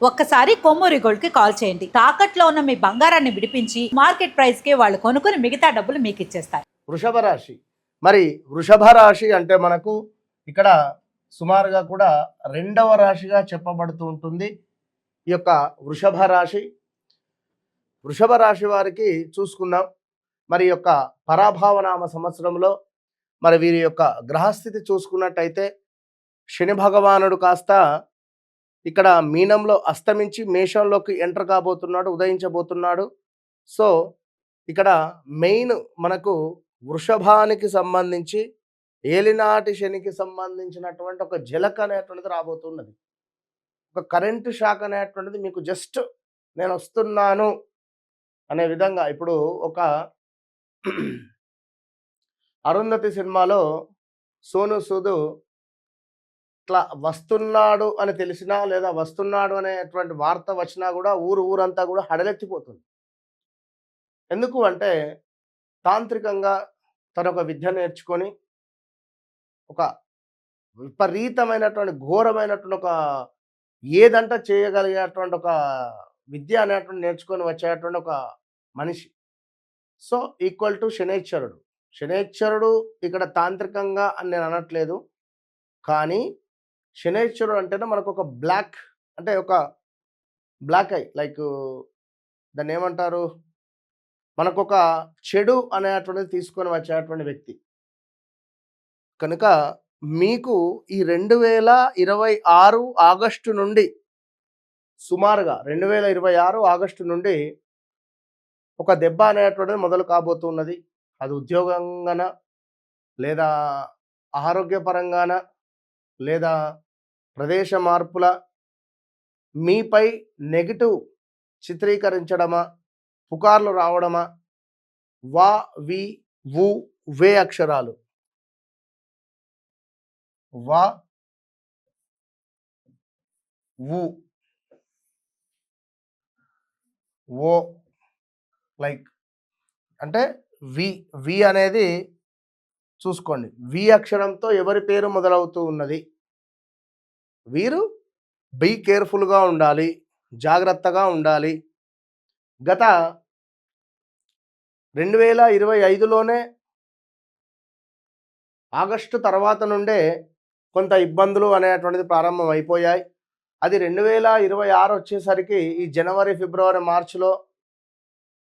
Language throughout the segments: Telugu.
ఒక్కసారి కొమ్మూరి గోల్డ్ కి కాల్ చేయండి. తాకట్లో ఉన్న మీ బంగారాన్ని విడిపించి మార్కెట్ ప్రైస్ కి వాళ్ళు కొనుక్కుని మిగతా డబ్బులు మీకు ఇచ్చేస్తారు. వృషభ రాశి. మరి వృషభ రాశి అంటే మనకు ఇక్కడ సుమారుగా కూడా రెండవ రాశిగా చెప్పబడుతూ ఉంటుంది ఈ యొక్క వృషభ రాశి. వృషభ రాశి వారికి చూసుకుందాం. మరి యొక్క పరాభావనామ సంవత్సరంలో మరి వీరి యొక్క గ్రహస్థితి చూసుకున్నట్టయితే శని భగవానుడు కాస్త ఇక్కడ మీనంలో అస్తమించి మేషంలోకి ఎంటర్ కాబోతున్నాడు, ఉదయించబోతున్నాడు. సో ఇక్కడ మెయిన్ మనకు వృషభానికి సంబంధించి ఏలినాటి శనికి సంబంధించినటువంటి ఒక జలక అనేటువంటిది రాబోతున్నది. ఒక కరెంటు షాక్ అనేటువంటిది మీకు జస్ట్ నేను వస్తున్నాను అనే విధంగా. ఇప్పుడు ఒక అరుంధతి సినిమాలో సోను సూద్ ఇట్లా వస్తున్నాడు అని తెలిసినా లేదా వస్తున్నాడు అనేటువంటి వార్త వచ్చినా కూడా ఊరంతా కూడా హడలెత్తిపోతుంది. ఎందుకు అంటే తాంత్రికంగా తన ఒక విద్య నేర్చుకొని ఒక విపరీతమైనటువంటి ఘోరమైనటువంటి ఒక ఏదంట చేయగలిగేటువంటి ఒక విద్య అనేటువంటి నేర్చుకొని వచ్చేటువంటి ఒక మనిషి. సో ఈక్వల్ టు శనేశ్వరుడు. శనేశ్వరుడు ఇక్కడ తాంత్రికంగా అని నేను అనట్లేదు, కానీ శనేశ్వరుడు అంటేనే మనకు ఒక బ్లాక్, అంటే ఒక బ్లాక్ ఐ, లైక్ దాన్ని ఏమంటారు, మనకు ఒక చెడు అనేటువంటిది తీసుకొని వచ్చేటువంటి వ్యక్తి. కనుక మీకు ఈ 2026 ఆగస్టు నుండి, సుమారుగా 2026 ఆగస్టు నుండి ఒక దెబ్బ అనేటువంటిది మొదలు కాబోతున్నది. అది ఉద్యోగంగాన, లేదా ఆరోగ్యపరంగాన, లేదా ప్రదేశ మార్పుల, మీపై నెగిటివ్ చిత్రీకరించడమా, పుకార్లు రావడమా, వా వి వు వే అక్షరాలు, వా వు ఓ, లైక్ అంటే వి వి అనేది చూసుకోండి. వి అక్షరంతో ఎవరి పేరు మొదలవుతూ ఉన్నది, వీరు బీ కేర్ఫుల్గా ఉండాలి, జాగ్రత్తగా ఉండాలి. గత 2025లోనే ఆగస్టు తర్వాత నుండే కొంత ఇబ్బందులు అనేటువంటిది ప్రారంభం అయిపోయాయి. అది 2026 వచ్చేసరికి ఈ జనవరి, ఫిబ్రవరి, మార్చిలో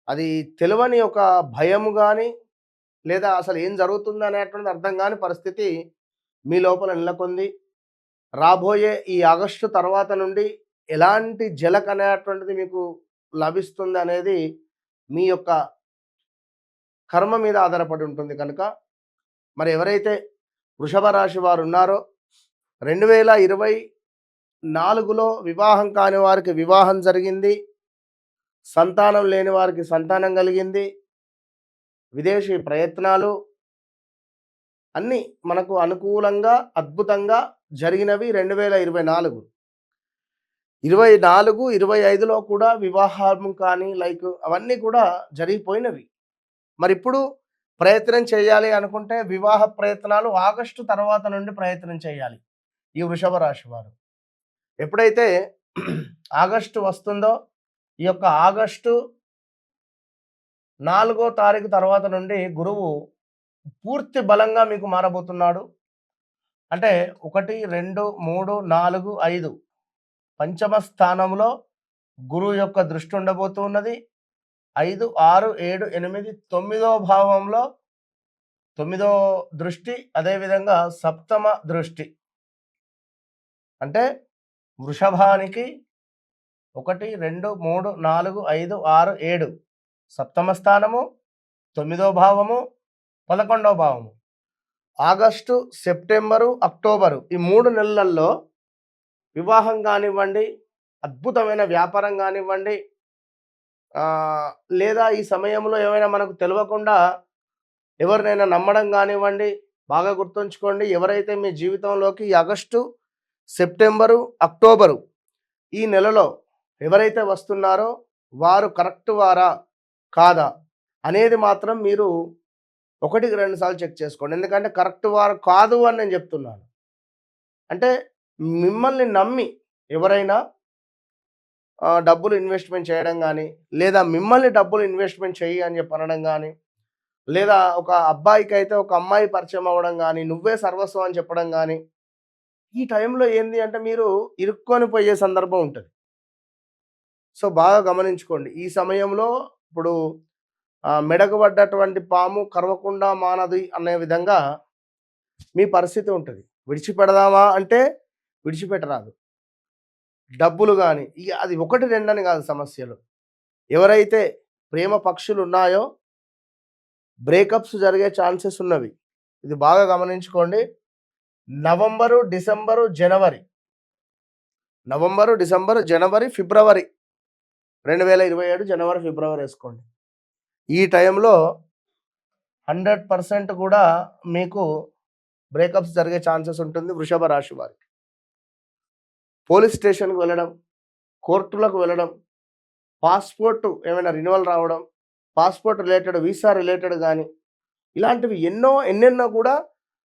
అది తెలియని ఒక భయము కానీ, లేదా అసలు ఏం జరుగుతుంది అనేటువంటిది అర్థం కాని పరిస్థితి మీ లోపల నెలకొంది. రాబోయే ఈ ఆగస్టు తర్వాత నుండి ఎలాంటి జలక్ అనేటువంటిది మీకు లభిస్తుంది అనేది మీ యొక్క కర్మ మీద ఆధారపడి ఉంటుంది. కనుక మరి ఎవరైతే వృషభ రాశి వారు ఉన్నారో 2024లో వివాహం కాని వారికి వివాహం జరిగింది, సంతానం లేని వారికి సంతానం కలిగింది, విదేశీ ప్రయత్నాలు అన్నీ మనకు అనుకూలంగా అద్భుతంగా జరిగినవి 2024. 24, 25లో కూడా వివాహం కానీ లైక్ అవన్నీ కూడా జరిగిపోయినవి. మరి ఇప్పుడు ప్రయత్నం చేయాలి అనుకుంటే వివాహ ప్రయత్నాలు ఆగస్టు తర్వాత నుండి ప్రయత్నం చేయాలి ఈ వృషభ రాశి వారు. ఎప్పుడైతే ఆగస్టు వస్తుందో, ఈ యొక్క ఆగస్టు 4వ తారీఖు తర్వాత నుండి గురువు పూర్తి బలంగా మీకు మారబోతున్నాడు. అంటే 1, 2, 3, 4, 5 పంచమ స్థానంలో గురువు యొక్క దృష్టి ఉండబోతున్నది. 5, 6, 7, 8, 9వ భావంలో 9వ దృష్టి, అదేవిధంగా సప్తమ దృష్టి. అంటే వృషభానికి 1, 2, 3, 4, 5, 6, 7 సప్తమ స్థానము, 9వ భావము, 11వ భావము. ఆగస్టు, సెప్టెంబరు, అక్టోబరు ఈ 3 నెలల్లో వివాహం కానివ్వండి, అద్భుతమైన వ్యాపారం కానివ్వండి, లేదా ఈ సమయంలో ఏమైనా మనకు తెలియకుండా ఎవరినైనా నమ్మడం కానివ్వండి. బాగా గుర్తుంచుకోండి, ఎవరైతే మీ జీవితంలోకి ఈ ఆగస్టు, సెప్టెంబరు, అక్టోబరు ఈ నెలలో ఎవరైతే వస్తున్నారో వారు కరెక్ట్ వారా కాదా అనేది మాత్రం మీరు 1కి 2 సార్లు చెక్ చేసుకోండి. ఎందుకంటే కరెక్ట్ వారు కాదు అని నేను చెప్తున్నాను. అంటే మిమ్మల్ని నమ్మి ఎవరైనా డబ్బులు ఇన్వెస్ట్మెంట్ చేయడం కానీ, లేదా మిమ్మల్ని డబ్బులు ఇన్వెస్ట్మెంట్ చెయ్యి అని చెప్పి అనడం కానీ, లేదా ఒక అబ్బాయికి అయితే ఒక అమ్మాయి పరిచయం అవ్వడం కానీ, నువ్వే సర్వస్వం అని చెప్పడం కానీ, ఈ టైంలో ఏంది అంటే మీరు ఇరుక్కొని పోయే సందర్భం ఉంటుంది. సో బాగా గమనించుకోండి. ఈ సమయంలో ఇప్పుడు మెడకు పడ్డటువంటి పాము కరవకుండా మానది అనే విధంగా మీ పరిస్థితి ఉంటుంది. విడిచిపెడదామా అంటే విడిచిపెట్టరాదు. డబ్బులు కానీ ఇక అది ఒకటి రెండని కాదు సమస్యలు. ఎవరైతే ప్రేమ పక్షులు ఉన్నాయో బ్రేకప్స్ జరిగే ఛాన్సెస్ ఉన్నవి. ఇది బాగా గమనించుకోండి. నవంబరు, డిసెంబరు, జనవరి, ఫిబ్రవరి 2027 జనవరి, ఫిబ్రవరి వేసుకోండి. ఈ టైంలో 100% కూడా మీకు బ్రేకప్స్ జరిగే ఛాన్సెస్ ఉంటుంది వృషభ రాశి వారికి. పోలీస్ స్టేషన్కి వెళ్ళడం, కోర్టులకు వెళ్ళడం, పాస్పోర్ట్ ఏమైనా రినివల్ రావడం, పాస్పోర్ట్ రిలేటెడ్, వీసా రిలేటెడ్ కానీ ఇలాంటివి ఎన్నెన్నో కూడా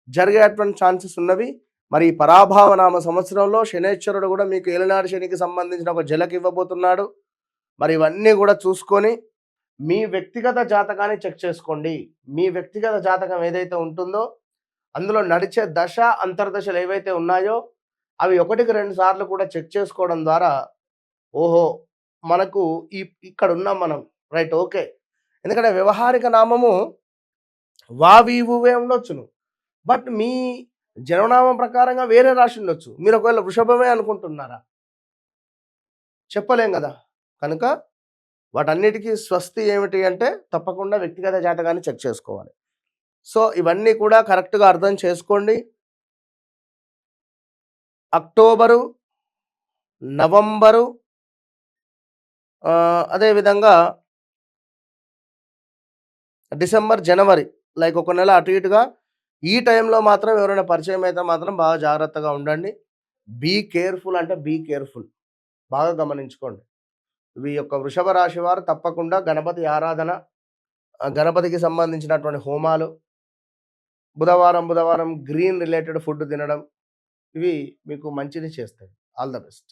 జరిగేటువంటి ఛాన్సెస్ ఉన్నవి. మరి ఈ పరాభావనామ సంవత్సరంలో శనేశ్వరుడు కూడా మీకు ఏలినాడు శనికి సంబంధించిన ఒక జలకి ఇవ్వబోతున్నాడు. మరి ఇవన్నీ కూడా చూసుకొని మీ వ్యక్తిగత జాతకాన్ని చెక్ చేసుకోండి. మీ వ్యక్తిగత జాతకం ఏదైతే ఉంటుందో అందులో నడిచే దశ అంతర్దశలు ఏవైతే ఉన్నాయో అవి 1-2 సార్లు కూడా చెక్ చేసుకోవడం ద్వారా ఓహో మనకు ఇక్కడ ఉన్నాం మనం, రైట్, ఓకే. ఎందుకంటే వ్యవహారిక నామము వావీవువే ఉండొచ్చును, బట్ మీ జననామం ప్రకారంగా వేరే రాశి ఉండొచ్చు. మీరు ఒకవేళ వృషభమే అనుకుంటున్నారా, చెప్పలేం కదా. కనుక వాటన్నిటికీ స్వస్తి ఏమిటి అంటే తప్పకుండా వ్యక్తిగత జాతకాన్ని చెక్ చేసుకోవాలి. సో ఇవన్నీ కూడా కరెక్ట్గా అర్థం చేసుకోండి. అక్టోబరు, నవంబరు, అదేవిధంగా డిసెంబర్, జనవరి, లైక్ ఒక నెల అటు ఇటుగా ఈ టైంలో మాత్రం ఎవరైనా పరిచయం అయితే మాత్రం బాగా జాగ్రత్తగా ఉండండి. బీ కేర్ఫుల్ అంటే బీ కేర్ఫుల్, బాగా గమనించుకోండి. ఈ యొక్క వృషభ రాశి వారు తప్పకుండా గణపతి ఆరాధన, గణపతికి సంబంధించినటువంటి హోమాలు, బుధవారం గ్రీన్ రిలేటెడ్ ఫుడ్ తినడం, ఇవి మీకు మంచిని చేస్తాయి. All the best.